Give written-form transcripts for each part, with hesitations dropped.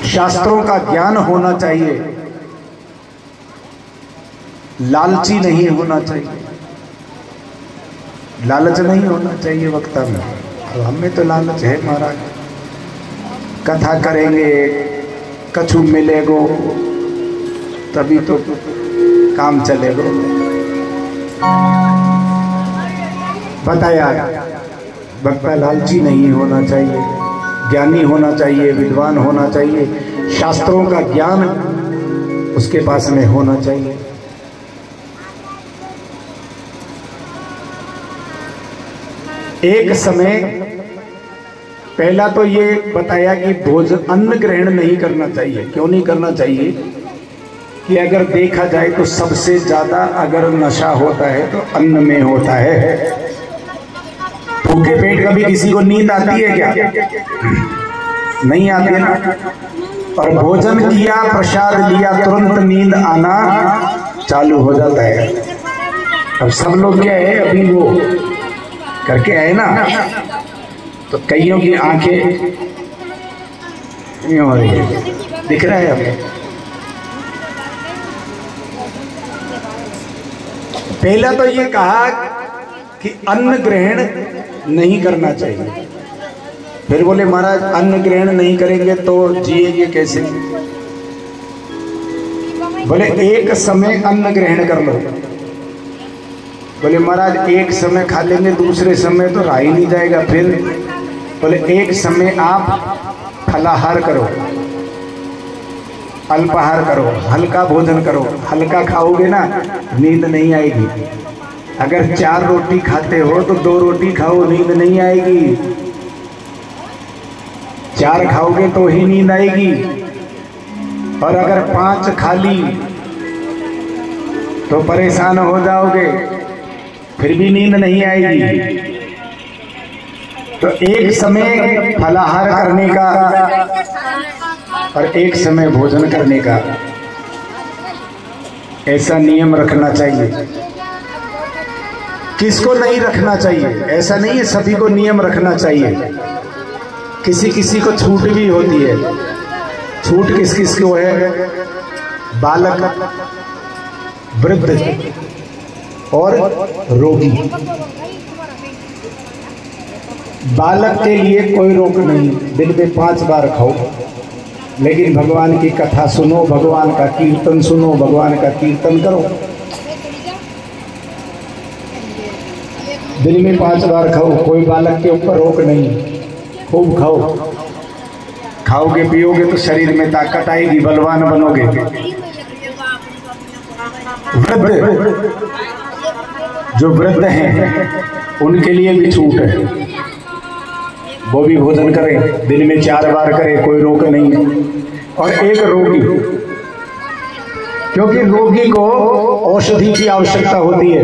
शास्त्रों का ज्ञान होना चाहिए, लालची नहीं होना चाहिए। लालच नहीं होना चाहिए वक्ता में, और हमें तो लालच है महाराज। कथा करेंगे, कछु मिलेगो तभी तो काम चलेगा। बताया वक्ता लालची नहीं होना चाहिए, ज्ञानी होना चाहिए, विद्वान होना चाहिए, शास्त्रों का ज्ञान उसके पास में होना चाहिए। एक समय पहला तो ये बताया कि भोजन अन्न ग्रहण नहीं करना चाहिए। क्यों नहीं करना चाहिए? कि अगर देखा जाए तो सबसे ज्यादा अगर नशा होता है तो अन्न में होता है। भूखे पेट कभी किसी को नींद आती है क्या? नहीं आती है ना। और भोजन किया, प्रसाद लिया, तुरंत नींद आना चालू हो जाता है। अब सब लोग क्या है, अभी वो करके आए ना, तो कईयों की आंखें यूं हो रही है, दिख रहा है हमें। पहला तो ये कहा कि अन्न ग्रहण नहीं करना चाहिए। फिर बोले महाराज अन्न ग्रहण नहीं करेंगे तो जिएंगे कैसे? बोले एक समय अन्न ग्रहण कर लो। बोले महाराज एक समय खा लेंगे, दूसरे समय तो रहा ही नहीं जाएगा। फिर बोले एक समय आप फलाहार करो, अल्पाहार करो, हल्का भोजन करो। हल्का खाओगे ना नींद नहीं आएगी। अगर 4 रोटी खाते हो तो 2 रोटी खाओ, नींद नहीं आएगी। 4 खाओगे तो ही नींद आएगी। और अगर 5 खा ली तो परेशान हो जाओगे, फिर भी नींद नहीं आएगी। तो एक समय फलाहार करने का और एक समय भोजन करने का ऐसा नियम रखना चाहिए। किसको नहीं रखना चाहिए? ऐसा नहीं है, सभी को नियम रखना चाहिए। किसी किसी को छूट भी होती है। छूट किस किस को है? बालक, वृद्ध और रोगी। बालक के लिए कोई रोक नहीं, दिन में 5 बार खाओ, लेकिन भगवान की कथा सुनो, भगवान का कीर्तन सुनो, भगवान का कीर्तन करो। दिन में 5 बार खाओ, कोई बालक के ऊपर रोक नहीं। खूब खाओ, खाओगे पियोगे तो शरीर में ताकत आएगी, बलवान बनोगे। वृद्ध, जो वृद्ध हैं उनके लिए भी छूट है, वो भी भोजन करें, दिन में 4 बार करें, कोई रोक नहीं। और एक रोगी, क्योंकि रोगी को औषधि की आवश्यकता होती है,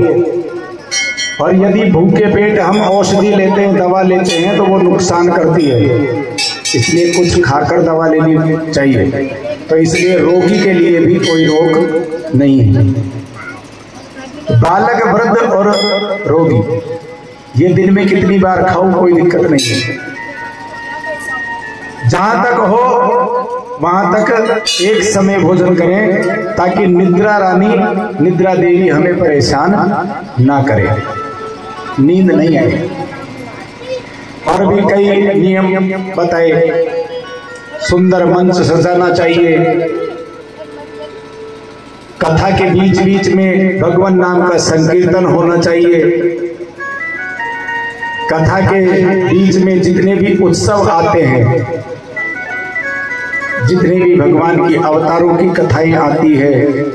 और यदि भूखे पेट हम औषधि लेते हैं, दवा लेते हैं, तो वो नुकसान करती है। इसलिए कुछ खाकर दवा लेनी चाहिए। तो इसलिए रोगी के लिए भी कोई रोक नहीं है। बालक, वृद्ध और रोगी, ये दिन में कितनी बार खाओ, कोई दिक्कत नहीं है। जहां तक हो वहां तक एक समय भोजन करें, ताकि निद्रा रानी, निद्रा देवी हमें परेशान ना करे, नींद नहीं आए। और भी कई नियम बताए। सुंदर मंच सजाना चाहिए। कथा के बीच बीच में भगवान नाम का संकीर्तन होना चाहिए। कथा के बीच में जितने भी उत्सव आते हैं, जितने भी भगवान की अवतारों की कथाएं आती है,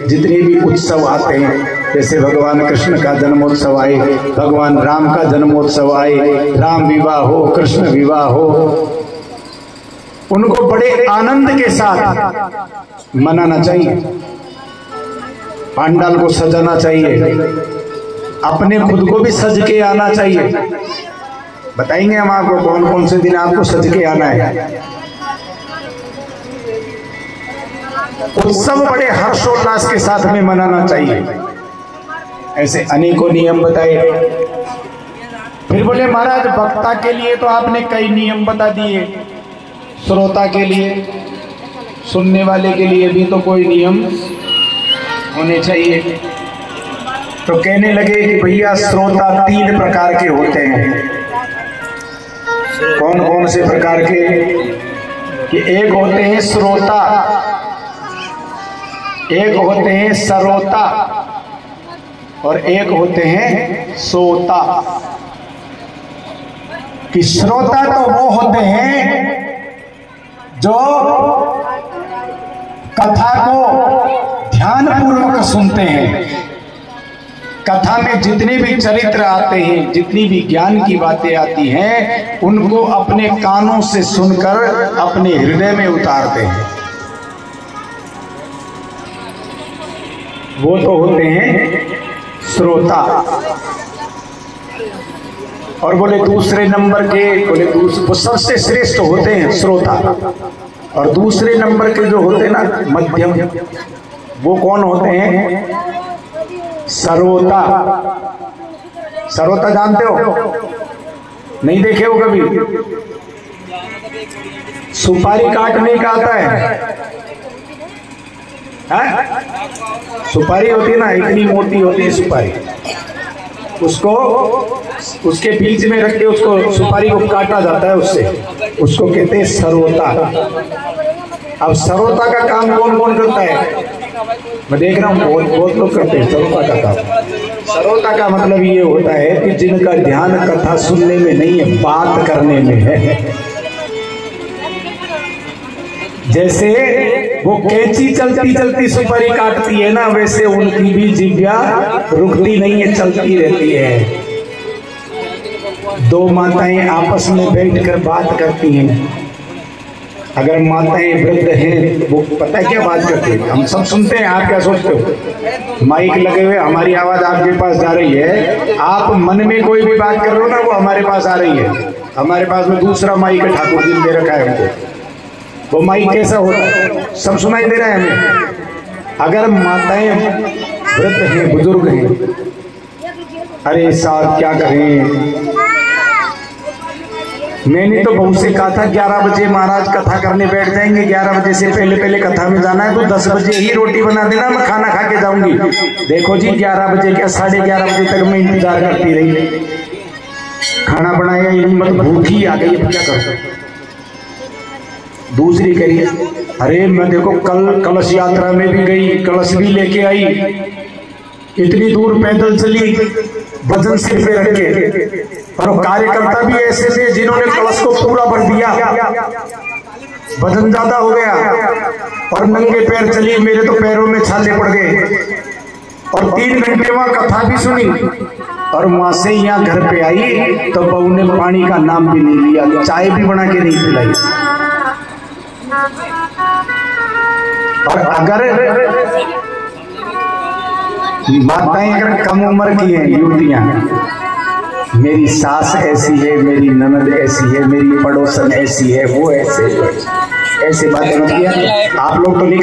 जितने भी उत्सव आते हैं, जैसे भगवान कृष्ण का जन्मोत्सव आए, भगवान राम का जन्मोत्सव आए, राम विवाह हो, कृष्ण विवाह हो, उनको बड़े आनंद के साथ मनाना चाहिए। पंडाल को सजाना चाहिए, अपने खुद को भी सज के आना चाहिए। बताएंगे हम आपको कौन कौन से दिन आपको सज के आना है। उत्सव बड़े हर्षोल्लास के साथ में मनाना चाहिए। ऐसे अनेकों नियम बताए। फिर बोले महाराज वक्ता के लिए तो आपने कई नियम बता दिए, श्रोता के लिए सुनने वाले के लिए भी तो कोई नियम होने चाहिए। तो कहने लगे कि भैया श्रोता 3 प्रकार के होते हैं। कौन कौन से प्रकार के? कि एक होते हैं श्रोता, एक होते हैं सरोता और एक होते हैं सोता। कि श्रोता तो वो होते हैं जो कथा को ध्यानपूर्वक सुनते हैं। कथा में जितने भी चरित्र आते हैं, जितनी भी ज्ञान की बातें आती हैं, उनको अपने कानों से सुनकर अपने हृदय में उतारते हैं। वो तो होते हैं श्रोता। और बोले दूसरे नंबर के, बोले वो सबसे श्रेष्ठ होते हैं श्रोता। और दूसरे नंबर के जो होते हैं ना मध्यम, वो कौन होते हैं? सरोता। सरोता जानते हो? नहीं देखे हो कभी? सुपारी काटने का आता है? सुपारी होती है ना, इतनी मोटी होती है सुपारी, उसको उसके बीच में रख के उसको सुपारी को काटा जाता है, उससे उसको कहते हैं सरोता। अब सरोता का काम कौन कौन करता है? मैं देख रहा हूँ बहुत लोग करते हैं सरोता का काम। सरोता का मतलब ये होता है कि जिनका ध्यान कथा सुनने में नहीं है, बात करने में है। जैसे वो कैंची चलती चलती सुपारी काटती है ना, वैसे उनकी भी जिह्वा रुकती नहीं है, चलती रहती है। 2 माताएं आपस में बैठकर बात करती हैं। अगर माताएं वृद्ध हैं, वो पता है क्या बात करती है? हम सब सुनते हैं। आप क्या सोचते हो? माइक लगे हुए, हमारी आवाज आपके पास जा रही है, आप मन में कोई भी बात कर रहे हो ना, वो हमारे पास आ रही है। हमारे पास में दूसरा माइक है, ठाकुर जी ने दे रखा है हमको। वो माइक कैसा होता है? सब सुनाई दे रहा है हमें। अगर माताएं वृद्ध हैं, बुजुर्ग हैं, अरे साहब क्या करें, मैंने तो बहू से कहा था 11 बजे महाराज कथा करने बैठ जाएंगे, 11 बजे से पहले पहले कथा में जाना है, तो 10 बजे ही रोटी बना देना, मैं खाना खा के जाऊंगी। देखो जी 11 बजे क्या 11:30 बजे तक मैं इंतजार करती रही, खाना बनाया ही नहीं, मतलब भूखी आ गई, क्या कर। दूसरी करिए, अरे मैं देखो कल कलश यात्रा में भी गई, कलश भी लेके आई, इतनी दूर पैदल चली, वजन सिर पे रख के, और कार्यकर्ता भी ऐसे थे जिन्होंने कलश को पूरा भर दिया, वजन ज्यादा हो गया, और नंगे पैर चली, मेरे तो पैरों में छाले पड़ गए। और 3 घंटे वहां कथा भी सुनी, और वहां से यहाँ घर पे आई तो बहू ने पानी का नाम भी नहीं लिया, चाय भी बना के नहीं पिलाई। और अगर माताएं अगर कम उम्र की हैं, युवतियां, मेरी सास ऐसी है, मेरी ननद ऐसी है, मेरी पड़ोसन ऐसी है, वो ऐसे बातें मत किया। आप लोग तो नहीं